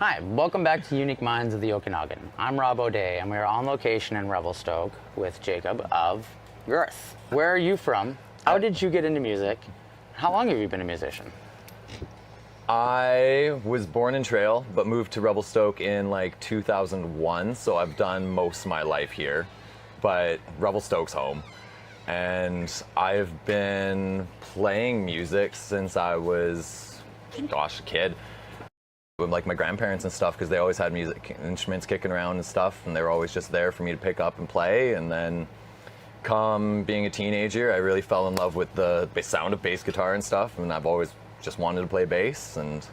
Hi, welcome back to Unique Minds of the Okanagan. I'm Robb O'Day, and we're on location in Revelstoke with Jacob of Gürth. Where are you from? How did you get into music? How long have you been a musician? I was born in Trail, but moved to Revelstoke in like 2001, so I've done most of my life here, but Revelstoke's home. And I've been playing music since I was, a kid. With like my grandparents and stuff, because they always had music instruments kicking around and stuff, and they were always just there for me to pick up and play. And then come being a teenager, I really fell in love with the sound of bass guitar and stuff, and I've always just wanted to play bass and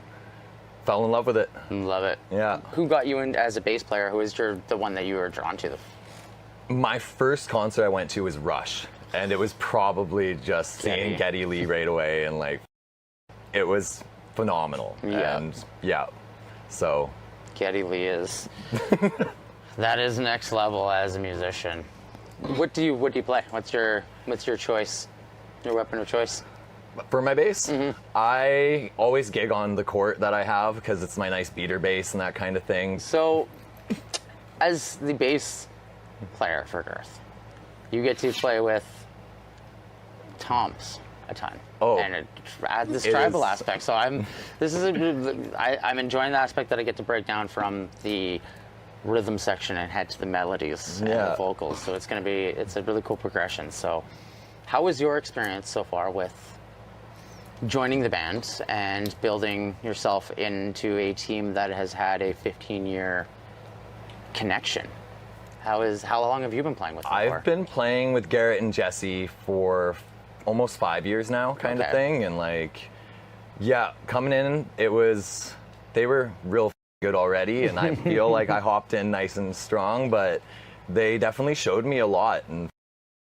fell in love with it. Love it. Yeah. Who got you in as a bass player? Who was the one that you were drawn to? My first concert I went to was Rush, and it was probably just seeing Geddy Lee right away, and like it was phenomenal. Yeah. And yeah, so Geddy Lee is that is next level as a musician. What do you play? What's your choice? Your weapon of choice? For my bass, I always gig on the court that I have because it's my nice beater bass and that kind of thing. So, as the bass player for Gürth, you get to play with toms a ton. Oh, and this tribal aspect. So I'm enjoying the aspect that I get to break down from the rhythm section and head to the melodies and the vocals. So it's a really cool progression. So, how was your experience so far with joining the band and building yourself into a team that has had a 15-year connection? How long have you been playing with them for? I've been playing with Garrett and Jesse for almost 5 years now, kind of thing. And like, yeah, coming in, they were real good already, and I feel like I hopped in nice and strong, but they definitely showed me a lot, and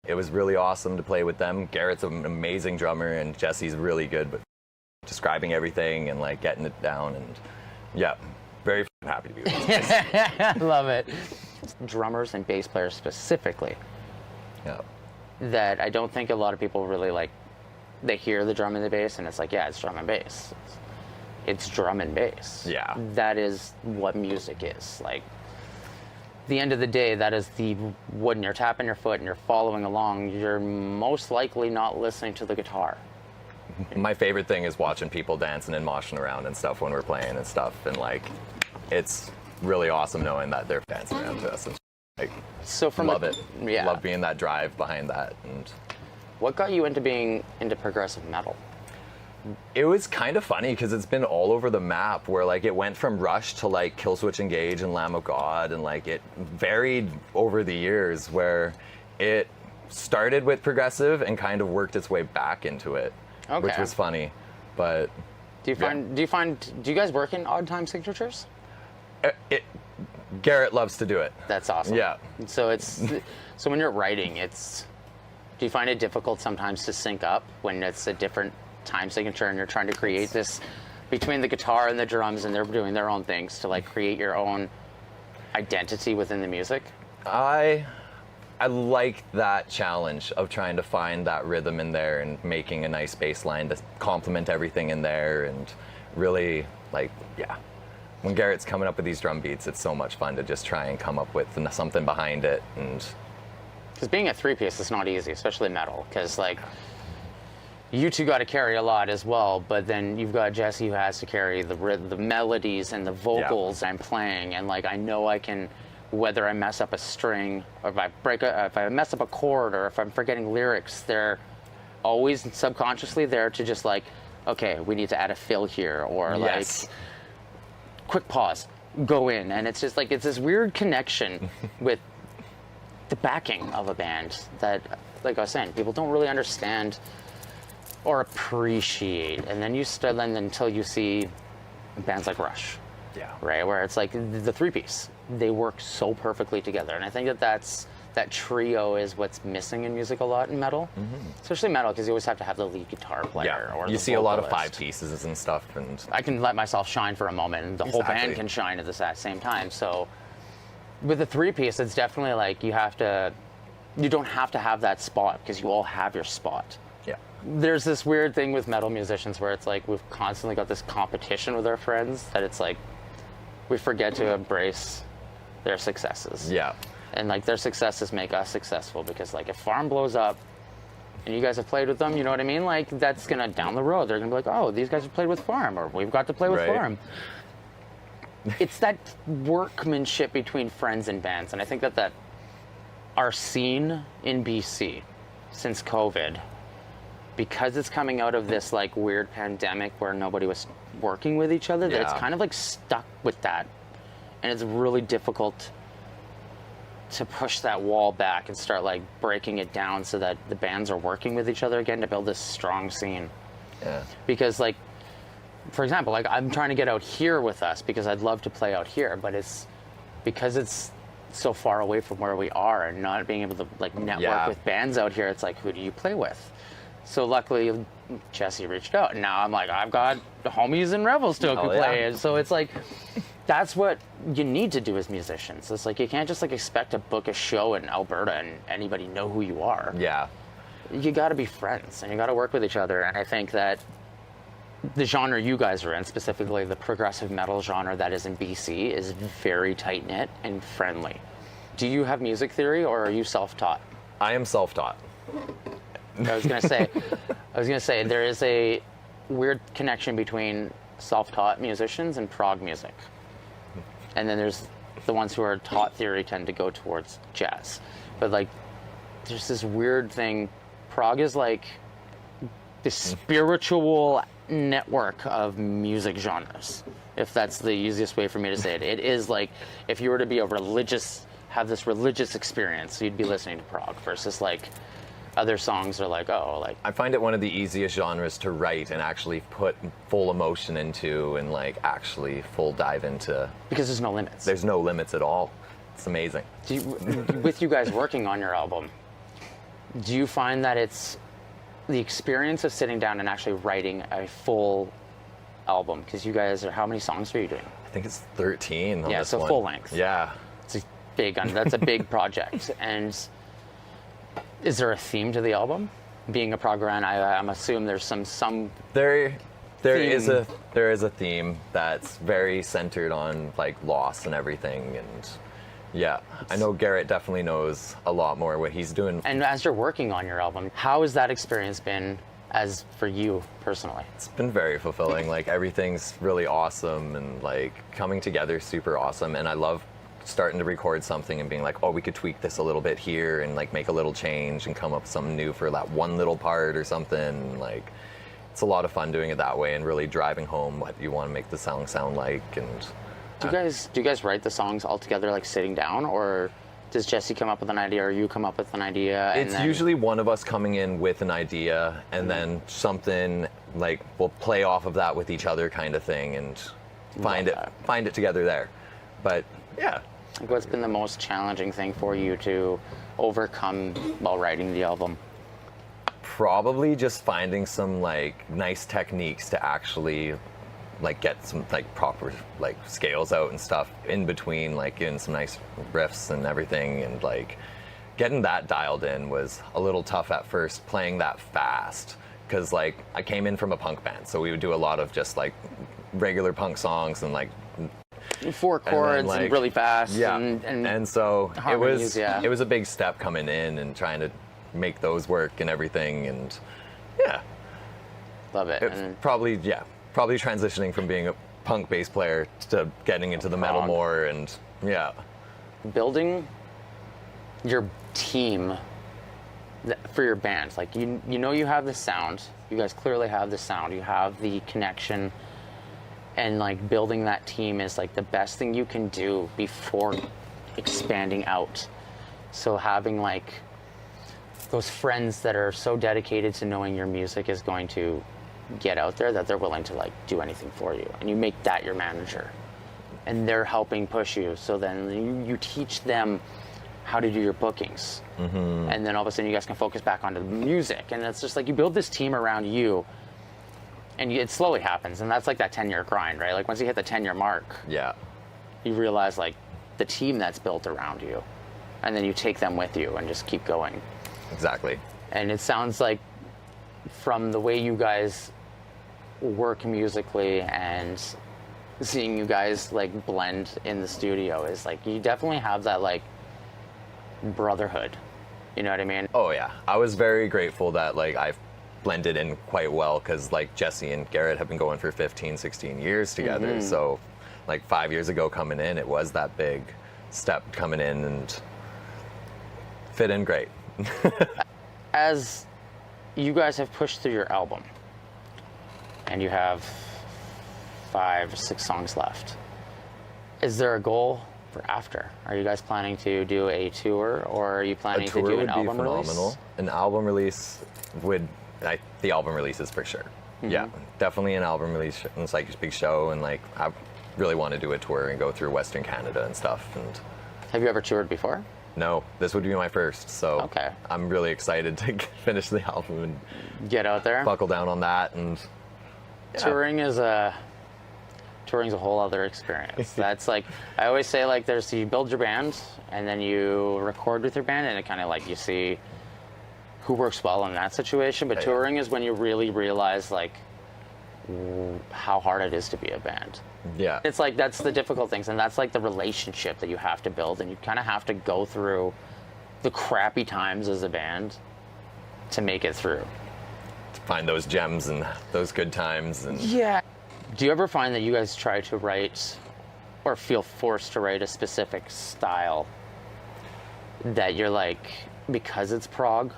it was really awesome to play with them. Garrett's an amazing drummer, and Jesse's really good but describing everything and like getting it down, and yeah, very happy to be with them. Love it. Drummers and bass players specifically. Yeah. That I don't think a lot of people really like. They hear the drum and the bass, and it's like, yeah, it's drum and bass. It's drum and bass. Yeah. That is what music is. Like, the end of the day, that is when you're tapping your foot and you're following along, you're most likely not listening to the guitar. My favorite thing is watching people dancing and moshing around and stuff when we're playing and stuff, and like, it's really awesome knowing that they're dancing around to us. And like, so love it. Yeah. Love being that drive behind that. And what got you into being into progressive metal? it was kind of funny because it's been all over the map, where like it went from Rush to like Killswitch Engage and Lamb of God, and like it varied over the years, where it started with progressive and kind of worked its way back into it, which was funny. But do you guys work in odd time signatures? Garrett loves to do it. That's awesome. Yeah. So so when you're writing, do you find it difficult sometimes to sync up when it's a different time signature and you're trying to create this between the guitar and the drums and they're doing their own things to like create your own identity within the music? I like that challenge of trying to find that rhythm in there and making a nice bass line to complement everything in there, and really when Garrett's coming up with these drum beats, it's so much fun to just try and come up with something behind it. And because being a three-piece is not easy, especially metal, because like you two got to carry a lot as well, but then you've got Jesse who has to carry the melodies and the vocals I'm playing, and like I know I can, whether I mess up a string or if I mess up a chord or if I'm forgetting lyrics, they're always subconsciously there to just like, okay, we need to add a fill here, or like quick pause, go in. And it's just like, it's this weird connection with the backing of a band that, like I was saying, people don't really understand or appreciate. And then until you see bands like Rush, right, where it's like the three-piece, they work so perfectly together. And I think that trio is what's missing in music a lot in metal, especially metal, because you always have to have the lead guitar player or you the see a lot of vocalist. 5 pieces and stuff, and I can let myself shine for a moment and the whole band can shine at the same time. So with the three-piece, it's definitely like you don't have to have that spot, because you all have your spot. There's this weird thing with metal musicians where it's like we've constantly got this competition with our friends that it's like we forget to embrace their successes. Yeah. And like their successes make us successful, because like if Farm blows up and you guys have played with them, you know what I mean? Like that's gonna, down the road, they're gonna be like, oh, these guys have played with Farm, or we've got to play with Right. Farm. It's that workmanship between friends and bands. And I think that our scene in BC since COVID, because it's coming out of this like weird pandemic where nobody was working with each other, that it's Yeah. kind of like stuck with that. And it's really difficult to push that wall back and start like breaking it down so that the bands are working with each other again to build this strong scene. Yeah. Because like, for example, like I'm trying to get out here with us because I'd love to play out here, but it's because it's so far away from where we are and not being able to like network Yeah. with bands out here. It's like, who do you play with? So luckily Jesse reached out, and now I'm like, I've got homies in Revelstoke who Hell yeah. play. And so it's like, that's what you need to do as musicians. It's like, you can't just like expect to book a show in Alberta and anybody know who you are. Yeah. You got to be friends and you got to work with each other. And I think that the genre you guys are in, specifically the progressive metal genre that is in BC, is very tight knit and friendly. Do you have music theory, or are you self-taught? I am self-taught. I was gonna say there is a weird connection between self-taught musicians and prog music, and then there's the ones who are taught theory tend to go towards jazz. But like, there's this weird thing. Prog is like the spiritual network of music genres, if that's the easiest way for me to say it. It is like, if you were to be have this religious experience, you'd be listening to prog, versus like other songs are like, oh, like, I find it one of the easiest genres to write and actually put full emotion into, and like actually full dive into. because there's no limits. There's no limits at all. It's amazing. With you guys working on your album, do you find that it's the experience of sitting down and actually writing a full album? Because you guys are, how many songs are you doing? I think it's 13 on Yeah, this so one. full length. Yeah. It's a that's a big project. And is there a theme to the album? Being a prog band, I'm assuming there's some There is theme. a theme that's very centered on like loss and everything, and yeah, I know Garrett definitely knows a lot more what he's doing. And as you're working on your album, how has that experience been as for you personally? It's been very fulfilling. Like everything's really awesome, and like coming together super awesome, and I love starting to record something and being like, oh, we could tweak this a little bit here and like make a little change and come up with something new for that one little part or something. Like, it's a lot of fun doing it that way and really driving home what you want to make the song sound like. And Do you guys write the songs all together, like sitting down, or does Jesse come up with an idea, or you come up with an idea? it's usually one of us coming in with an idea, and then something like we'll play off of that with each other, kind of thing, and find it together there. But yeah. Like, what's been the most challenging thing for you to overcome while writing the album? Probably just finding some like nice techniques to actually like get some like proper like scales out and stuff in between, like getting some nice riffs and everything, and like getting that dialed in was a little tough at first, playing that fast, because like I came in from a punk band, so we would do a lot of just like regular punk songs and like 4 chords and, like, really fast. yeah, and so harmonies, it was a big step coming in and trying to make those work and everything, and yeah, love it. it's And probably transitioning from being a punk bass player to getting into the metal Prog. more, and yeah. building your team for your band, like you know you have the sound, you guys clearly have the sound, you have the connection, and like building that team is like the best thing you can do before expanding out. So having like those friends that are so dedicated to knowing your music is going to get out there, that they're willing to like do anything for you, and you make that your manager, and they're helping push you. So then you teach them how to do your bookings, and then all of a sudden you guys can focus back onto the music, and it's just like you build this team around you, and it slowly happens, and that's like that 10-year grind, right? Like once you hit the 10-year mark, Yeah. you realize like the team that's built around you, and then you take them with you and just keep going. Exactly. And it sounds like from the way you guys work musically and seeing you guys like blend in the studio is like you definitely have that like brotherhood. You know what I mean? Oh yeah, I was very grateful that like I've blended in quite well because like Jesse and Garrett have been going for 15, 16 years together. So like 5 years ago coming in, it was that big step coming in and fit in great. As you guys have pushed through your album and you have 5 or 6 songs left, is there a goal for after? Are you guys planning to do a tour, or are you planning to do an album release? An album release would, the album releases for sure. Yeah, definitely an album release. It's like a big show, and like I really want to do a tour and go through Western Canada and stuff. And have you ever toured before? no, this would be my first, so Okay. I'm really excited to finish the album and Get out there. buckle down on that. And yeah. Touring's a whole other experience. That's like, I always say, like, you build your band and then you record with your band, and it kind of like you see who works well in that situation. But touring is when you really realize like how hard it is to be a band. Yeah. It's like, that's the difficult things, and that's like the relationship that you have to build, and you kind of have to go through the crappy times as a band to make it through. To find those gems and those good times. And Yeah. Do you ever find that you guys try to write or feel forced to write a specific style that you're like, because it's prog?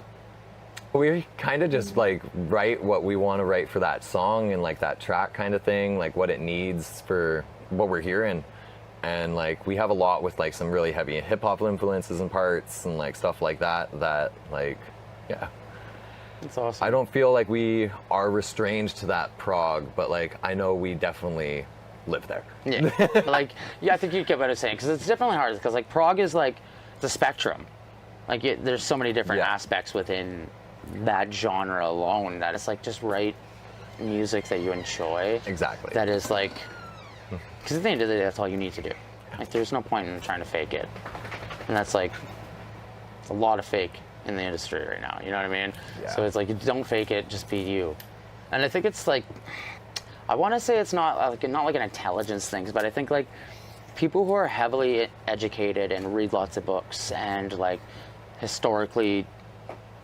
we kind of just like write what we want to write for that song and like that track kind of thing, like what it needs for what we're hearing. And like we have a lot with like some really heavy hip hop influences and parts and like stuff like that like, yeah. That's awesome. I don't feel like we are restrained to that prog, but like I know we definitely live there. Yeah, like, yeah, I think you get what I'm saying, because it's definitely hard, because like prog is like the spectrum. Like there's so many different aspects within that genre alone that it's like, just write music that you enjoy. Exactly. That is like, because at the end of the day, that's all you need to do. Like there's no point in trying to fake it. And that's like, it's a lot of fake in the industry right now, you know what I mean? Yeah. So it's like, don't fake it, just be you. And I think it's like, I want to say it's not like an intelligence thing, but I think like people who are heavily educated and read lots of books and like historically,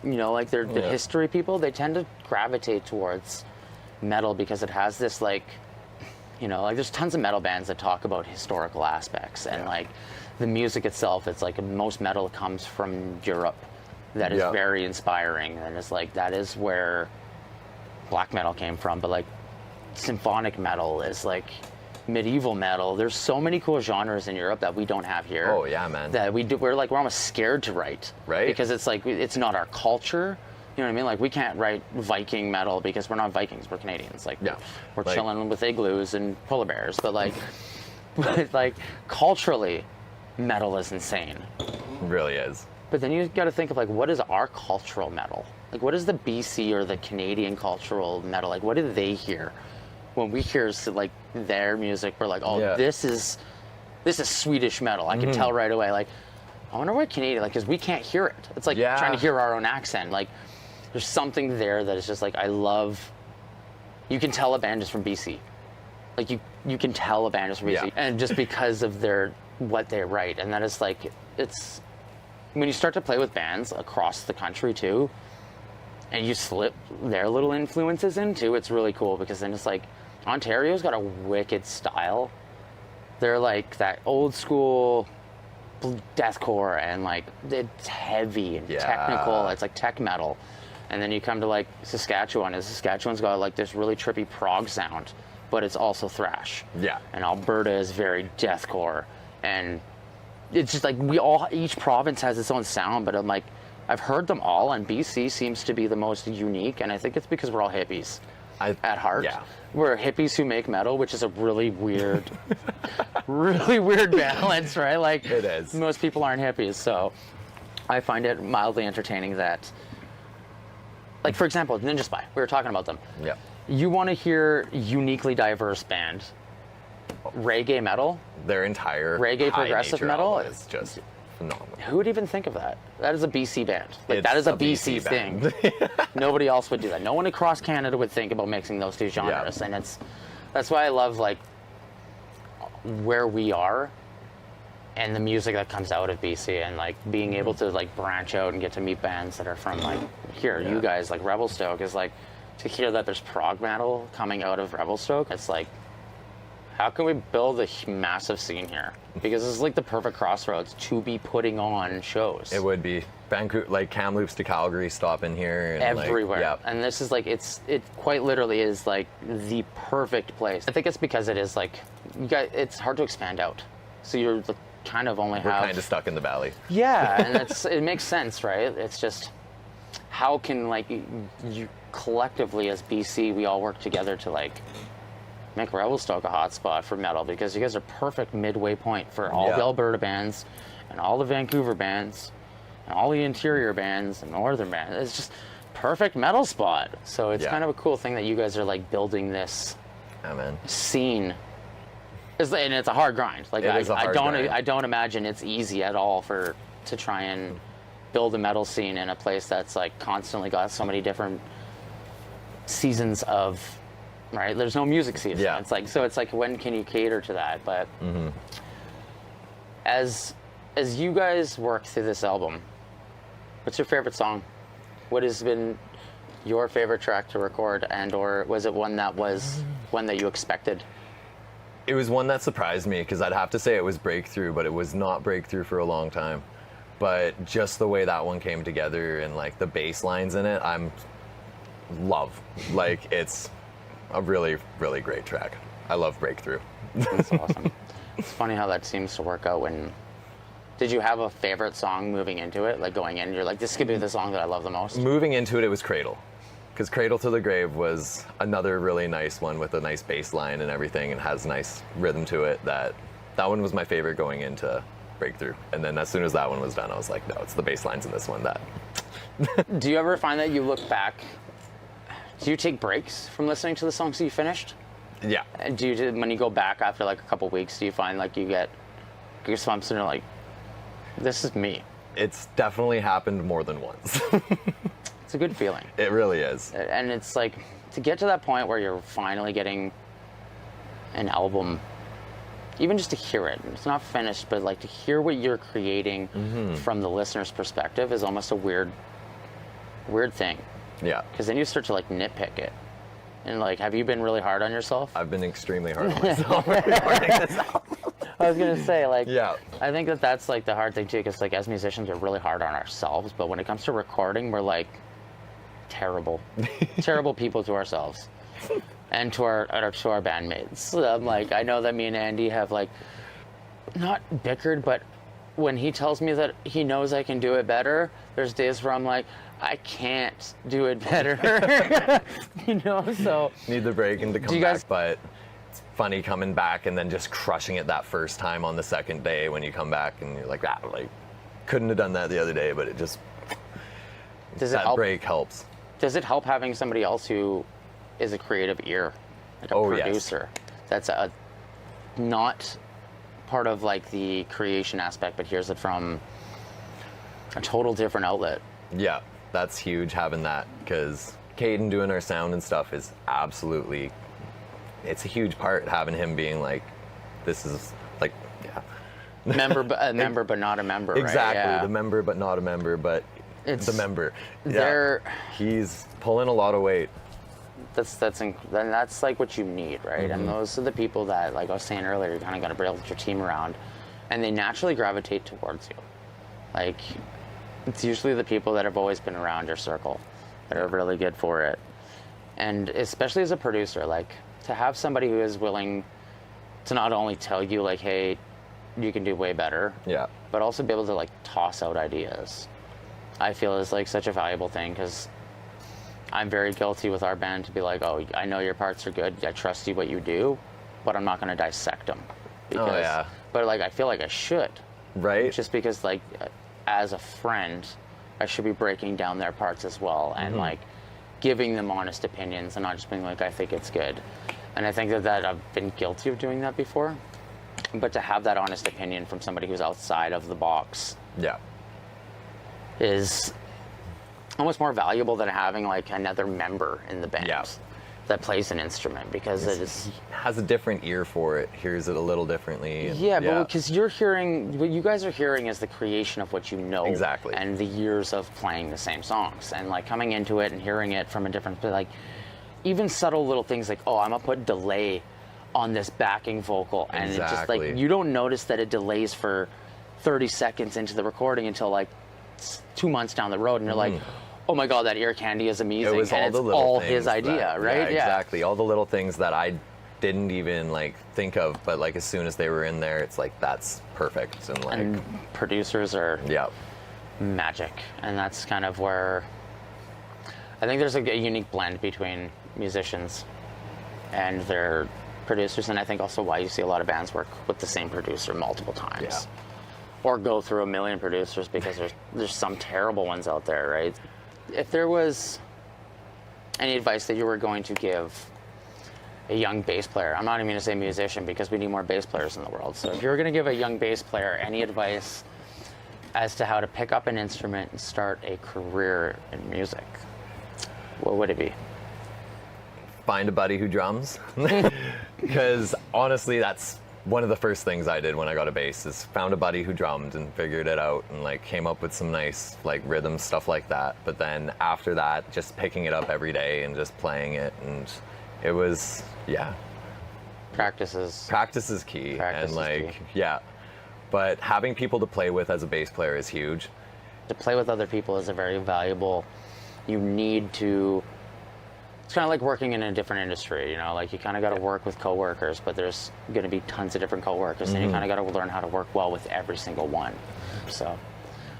you know, like they're the history people, they tend to gravitate towards metal because it has this like, you know, like there's tons of metal bands that talk about historical aspects, and like the music itself, it's like most metal comes from Europe. That is very inspiring, and it's like that is where black metal came from. But like symphonic metal is like medieval metal. There's so many cool genres in Europe that we don't have here. Oh yeah, man. That we're almost scared to write, right? Because it's like it's not our culture. You know what I mean? Like we can't write Viking metal because we're not Vikings. We're Canadians. Like we're like, chilling with igloos and polar bears. But like, like culturally, metal is insane. It really is. But then you got to think of like, what is our cultural metal? Like, what is the BC or the Canadian cultural metal? Like, what do they hear when we hear like their music? We're like, oh, this is Swedish metal. I can tell right away. Like, I wonder what Canadian, like, because we can't hear it. It's like trying to hear our own accent. Like, there's something there that is just like, I love. You can tell a band is from BC. Like you can tell a band is from BC, and just because of what they write, and that is like it's. When you start to play with bands across the country too, and you slip their little influences in too, it's really cool, because then it's like Ontario's got a wicked style. They're like that old school deathcore, and like it's heavy and technical. It's like tech metal. And then you come to like Saskatchewan, and Saskatchewan's got like this really trippy prog sound, but it's also thrash. Yeah. And Alberta is very deathcore, and it's just like each province has its own sound, but I'm like, I've heard them all, and BC seems to be the most unique, and I think it's because we're all hippies at heart. Yeah. We're hippies who make metal, which is a really weird, really weird balance, right? Like, it is. Most people aren't hippies, so I find it mildly entertaining that, like, for example, Ninja Spy, we were talking about them. Yeah. You want to hear uniquely diverse band, reggae metal, their entire reggae progressive metal is just phenomenal. Who would even think of that? That is a BC band. Like, that is a BC thing. Nobody else would do that. No one across Canada would think about mixing those two genres, and that's why I love like where we are and the music that comes out of BC, and like being able to like branch out and get to meet bands that are from like here, you guys, like Revelstoke is like, to hear that there's prog metal coming out of Revelstoke, it's like, how can we build a massive scene here? Because it's like the perfect crossroads to be putting on shows. It would be. Vancouver, like Kamloops to Calgary, stop in here. And everywhere. Like, And this is like, it quite literally is like the perfect place. I think it's because it is like, it's hard to expand out. So you're kind of only We're kind of stuck in the valley. Yeah, and it makes sense, right? It's just, how can like you collectively as BC, we all work together to like make Revelstoke a hotspot for metal, because you guys are perfect midway point for all the Alberta bands and all the Vancouver bands and all the interior bands and northern bands. It's just perfect metal spot. So it's kind of a cool thing that you guys are like building this scene. And it's a hard grind. Like I don't imagine it's easy at all to try and build a metal scene in a place that's like constantly got so many different seasons of, right? There's no music season. Yeah. It's like when can you cater to that? But as you guys work through this album, what's your favorite song? What has been your favorite track to record, and or was it one that you expected? It was one that surprised me, because I'd have to say it was Breakthrough, but it was not Breakthrough for a long time. But just the way that one came together and like the bass lines in it, love. Like, it's a really, really great track. I love Breakthrough. That's awesome. It's funny how that seems to work out. Did you have a favorite song moving into it? Like going in, you're like, this could be the song that I love the most? Moving into it, it was Cradle. Because Cradle to the Grave was another really nice one with a nice bass line and everything, and has nice rhythm to it. That one was my favorite going into Breakthrough. And then as soon as that one was done, I was like, no, it's the bass lines in this one that... Do you ever find that you look back, do you take breaks from listening to the songs that you finished? Yeah. And when you go back after like a couple weeks, do you find like you get goosebumps and you're like, this is me? It's definitely happened more than once. It's a good feeling. It really is. And it's like, to get to that point where you're finally getting an album, even just to hear it, it's not finished, but like to hear what you're creating from the listener's perspective is almost a weird thing. Yeah. Because then you start to like nitpick it. And like, have you been really hard on yourself? I've been extremely hard on myself recording this album. I was gonna say, like, I think that's like the hard thing too, because like as musicians we're really hard on ourselves, but when it comes to recording, we're like terrible people to ourselves and to our bandmates. I'm like, I know that me and Andy have like not bickered, but when he tells me that he knows I can do it better, there's days where I'm like, I can't do it better. So need the break and to come back. But it's funny coming back and then just crushing it that first time on the second day when you come back and you're like, like couldn't have done that the other day, but it just break helps. Does it help having somebody else who is a creative ear, like a producer, that's not part of like the creation aspect, but hears it from a total different outlet? Yeah, that's huge having that, because Caden doing our sound and stuff is absolutely, it's a huge part, having him being like, this is like, member but not a member. Exactly, right? The member but not a member, but it's the member. He's pulling a lot of weight. That's like what you need, right? And those are the people that, like I was saying earlier, you kind of got to build your team around, and they naturally gravitate towards you. Like, it's usually the people that have always been around your circle that are really good for it. And especially as a producer, like, to have somebody who is willing to not only tell you like, hey, you can do way better, but also be able to like toss out ideas, I feel is like such a valuable thing, because I'm very guilty with our band to be like, oh, I know your parts are good, I trust you what you do, but I'm not going to dissect them. Because, but like, I feel like I should. Right. Just because like, as a friend, I should be breaking down their parts as well, and like giving them honest opinions and not just being like, I think it's good. And I think that I've been guilty of doing that before. But to have that honest opinion from somebody who's outside of the box is almost more valuable than having like another member in the band. that plays an instrument, because it is Has a different ear for it, hears it a little differently. And, yeah, but because you're hearing, what you guys are hearing is the creation of what you know. Exactly. And the years of playing the same songs, and like coming into it and hearing it from a different, like even subtle little things like, oh, I'm gonna put delay on this backing vocal, and it just like, Exactly. you don't notice that it delays for 30 seconds into the recording until like 2 months down the road, and you're like, oh my god, that ear candy is amazing. It was and all it's the little all things his idea, that- right? Yeah, exactly. All the little things that I didn't even like think of, but like as soon as they were in there, it's like that's perfect. And like, And producers are yeah, magic, and that's kind of where I think there's a unique blend between musicians and their producers, and I think also why you see a lot of bands work with the same producer multiple times. Yeah. Or go through a million producers, because there's some terrible ones out there, right? If there was any advice that you were going to give a young bass player, I'm not even going to say musician, because we need more bass players in the world. So if you were going to give a young bass player any advice as to how to pick up an instrument and start a career in music, what would it be? find a buddy who drums. Because honestly, that's one of the first things I did when I got a bass, is found a buddy who drummed and figured it out and like came up with some nice like rhythm stuff like that. But then after that, just picking it up every day and just playing it, and it was, yeah. Practice is key. Practice and is like, key. yeah. But having people to play with as a bass player is huge. to play with other people is a very valuable. You need to. It's kind of like working in a different industry, you know. Like you kind of got to work with coworkers, but there's going to be tons of different coworkers, and you kind of got to learn how to work well with every single one. So,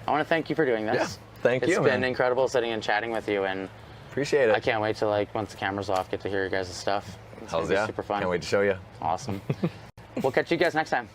I want to thank you for doing this. Yeah, thank you, It's been man. incredible sitting and chatting with you, and Appreciate it. I can't wait to, like, once the camera's off, get to hear your guys' stuff. It's gonna Hells be yeah. super fun. Can't wait to show you. Awesome. We'll catch you guys next time.